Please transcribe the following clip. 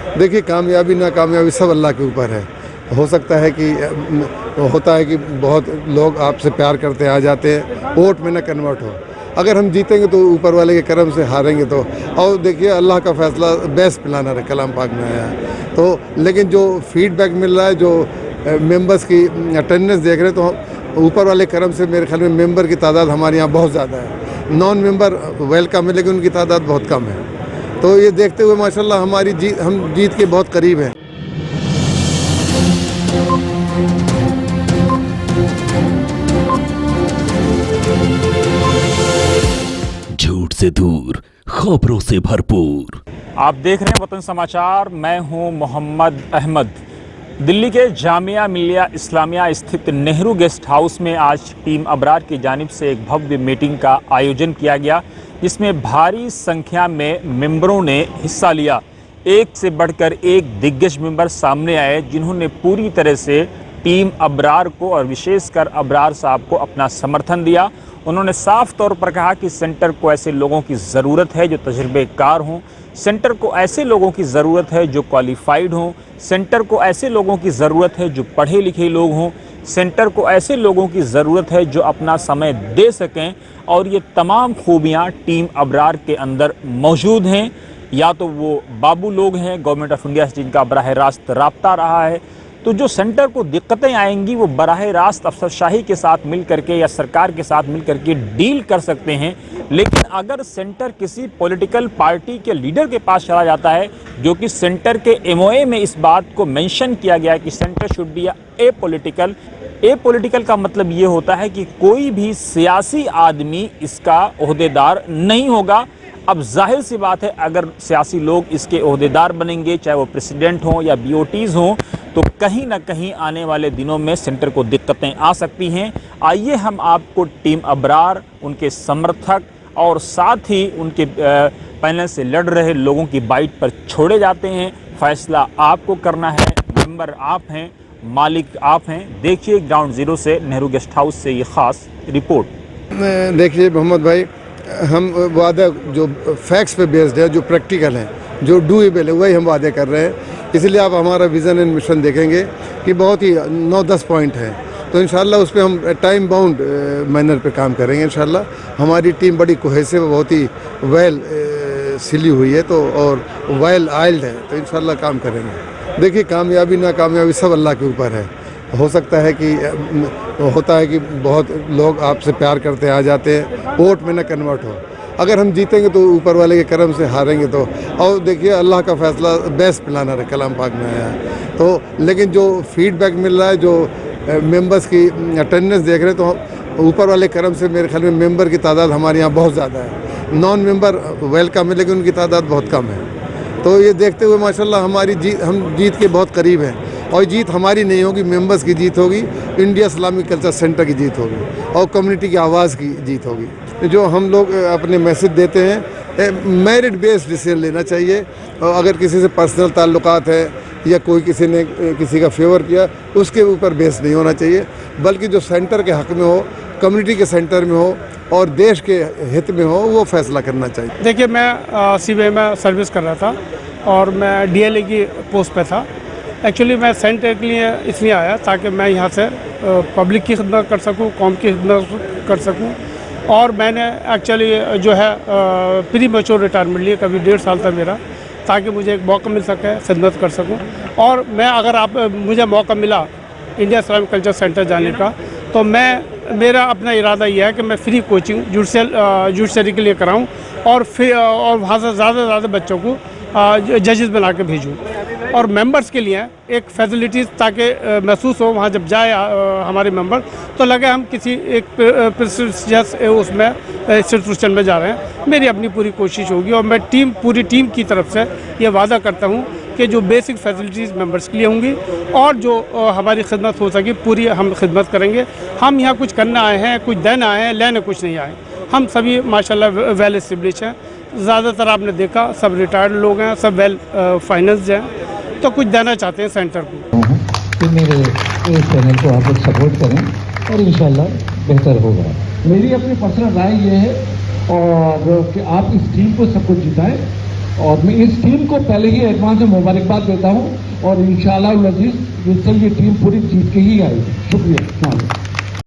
देखिए, कामयाबी नाकामयाबी सब अल्लाह के ऊपर है। हो सकता है कि होता है कि बहुत लोग आपसे प्यार करते आ जाते हैं, वोट में ना कन्वर्ट हो। अगर हम जीतेंगे तो ऊपर वाले के करम से, हारेंगे तो और देखिए अल्लाह का फैसला बेस्ट प्लानर है, कलाम पाक में आया है। तो लेकिन जो फीडबैक मिल रहा है, जो मेंबर्स की अटेंडेंस देख रहे हैं, तो ऊपर वाले करम से मेरे ख्याल में मेंबर की तादाद हमारे यहाँ बहुत ज़्यादा है। नॉन मेंबर वेलकम है, लेकिन उनकी तादाद बहुत कम है। तो ये देखते हुए माशाल्लाह हम जीत के बहुत करीब हैं। झूठ से दूर, खबरों से भरपूर। आप देख रहे हैं वतन समाचार। मैं हूं मोहम्मद अहमद। दिल्ली के जामिया मिलिया इस्लामिया स्थित नेहरू गेस्ट हाउस में आज टीम अबरार की जानिब से एक भव्य मीटिंग का आयोजन किया गया, जिसमें भारी संख्या में मेंबरों ने हिस्सा लिया। एक से बढ़कर एक दिग्गज मेंबर सामने आए, जिन्होंने पूरी तरह से टीम अबरार को और विशेषकर अबरार साहब को अपना समर्थन दिया। उन्होंने साफ तौर पर कहा कि सेंटर को ऐसे लोगों की ज़रूरत है जो तजुर्बेकार हों, सेंटर को ऐसे लोगों की ज़रूरत है जो क्वालिफाइड हों, सेंटर को ऐसे लोगों की ज़रूरत है जो पढ़े लिखे लोग हों, सेंटर को ऐसे लोगों की ज़रूरत है जो अपना समय दे सकें। और ये तमाम खूबियाँ टीम अबरार के अंदर मौजूद हैं। या तो वो बाबू लोग हैं गवर्नमेंट ऑफ इंडिया से जिनका बराह रास्त राब्ता रहा है, तो जो सेंटर को दिक्कतें आएंगी वो बराह रास्त अफसरशाही के साथ मिल करके या सरकार के साथ मिल करके डील कर सकते हैं। लेकिन अगर सेंटर किसी पॉलिटिकल पार्टी के लीडर के पास चला जाता है, जो कि सेंटर के एमओए में इस बात को मेंशन किया गया है कि centre should be A political का मतलब ये होता है कि कोई भी सियासी आदमी इसका ओहदेदार नहीं होगा। अब जाहिर सी बात है, अगर सियासी लोग इसके ओहदेदार बनेंगे, चाहे वो प्रेसिडेंट हों या बीओटीज़ हों, तो कहीं ना कहीं आने वाले दिनों में सेंटर को दिक्कतें आ सकती हैं। आइए हम आपको टीम अबरार, उनके समर्थक और साथ ही उनके पैनल से लड़ रहे लोगों की बाइट पर छोड़े जाते हैं। फैसला आपको करना है, मेंबर आप हैं, मालिक आप हैं। देखिए ग्राउंड ज़ीरो से नेहरू गेस्ट हाउस से ये ख़ास रिपोर्ट। देखिए मोहम्मद भाई, हम वादा जो फैक्ट्स पे बेस्ड है, जो प्रैक्टिकल है, जो डूएबल है, वही हम वादे कर रहे हैं। इसलिए आप हमारा विज़न एंड मिशन देखेंगे कि बहुत ही 9-10 पॉइंट हैं। तो इंशाल्लाह उस पर हम टाइम बाउंड मैनर पे काम करेंगे। इंशाल्लाह हमारी टीम बड़ी कोहेसिव, बहुत ही वेल सिली हुई है, तो और वेल आइल्ड है, तो इंशाल्लाह काम करेंगे। देखिए, कामयाबी नाकामयाबी सब अल्लाह के ऊपर है। हो सकता है कि होता है कि बहुत लोग आपसे प्यार करते आ जाते हैं, वोट में ना कन्वर्ट हो। अगर हम जीतेंगे तो ऊपर वाले के करम से, हारेंगे तो और देखिए अल्लाह का फैसला बेस्ट प्लानर है, कलाम पाक में आया है। तो लेकिन जो फीडबैक मिल रहा है, जो मेंबर्स की अटेंडेंस देख रहे हैं, तो ऊपर वाले करम से मेरे ख्याल में मेंबर की तादाद हमारे यहाँ बहुत ज़्यादा है। नॉन मेंबर वेलकम है, लेकिन उनकी तादाद बहुत कम है। तो ये देखते हुए माशाल्लाह हम जीत के बहुत करीब हैं। और जीत हमारी नहीं होगी, मेंबर्स की जीत होगी, इंडिया इस्लामिक कल्चर सेंटर की जीत होगी और कम्युनिटी की आवाज़ की जीत होगी। जो हम लोग अपने मैसेज देते हैं, मेरिट बेस्ड डिसीजन लेना चाहिए। और अगर किसी से पर्सनल ताल्लुकात है या कोई किसी ने किसी का फेवर किया, उसके ऊपर बेस नहीं होना चाहिए, बल्कि जो सेंटर के हक़ में हो, कम्युनिटी के सेंटर में हो और देश के हित में हो, वो फैसला करना चाहिए। देखिए, मैं सीबीआई में सर्विस कर रहा था और मैं डीएलए की पोस्ट पे था। एक्चुअली मैं सेंटर के लिए इसलिए आया ताकि मैं यहाँ से पब्लिक की खिदमत कर सकूँ, कौम की खिदमत कर सकूँ। और मैंने एक्चुअली जो है प्री मैच्योर रिटायरमेंट लिया, कभी 1.5 साल था मेरा, ताकि मुझे एक मौका मिल सके, खिदमत कर सकूँ। और मैं अगर मुझे मौका मिला इंडिया इस्लामिक कल्चर सेंटर जाने का, तो मेरा अपना इरादा यह है कि मैं फ्री कोचिंग जुडिशरी के लिए कराऊँ और वहाँ से ज़्यादा से ज़्यादा बच्चों को जजेस बना के भेजूँ। और मेंबर्स के लिए एक फैसिलिटीज़, ताकि महसूस हो वहाँ जब जाए हमारे मेंबर, तो लगे हम किसी एक प्रेस्टिजियस उसमें इंस्टीट्यूशन में जा रहे हैं। मेरी अपनी पूरी कोशिश होगी और मैं पूरी टीम की तरफ से ये वादा करता हूँ कि जो बेसिक फैसिलिटीज़ मेंबर्स के लिए होंगी और जो हमारी खिदमत हो सके पूरी हम खिदमत करेंगे। हम यहाँ कुछ करना आए हैं, कुछ देना आए हैं, लेने कुछ नहीं आए। हम सभी माशाल्लाह वेल एस्टेब्लिश हैं। ज़्यादातर आपने देखा सब रिटायर्ड लोग हैं, सब वेल फाइनेंस्ड हैं, तो कुछ देना चाहते हैं सेंटर को। कि मेरे इस चैनल को आप लोग सपोर्ट करें और इंशाल्लाह बेहतर होगा। मेरी अपनी पर्सनल राय ये है और कि आप इस टीम को सबको जिताएं और मैं इस टीम को पहले ही एडवांस में मुबारकबाद देता हूँ और इंशाल्लाह अजीज ये टीम पूरी जीत के ही आएगी। शुक्रिया।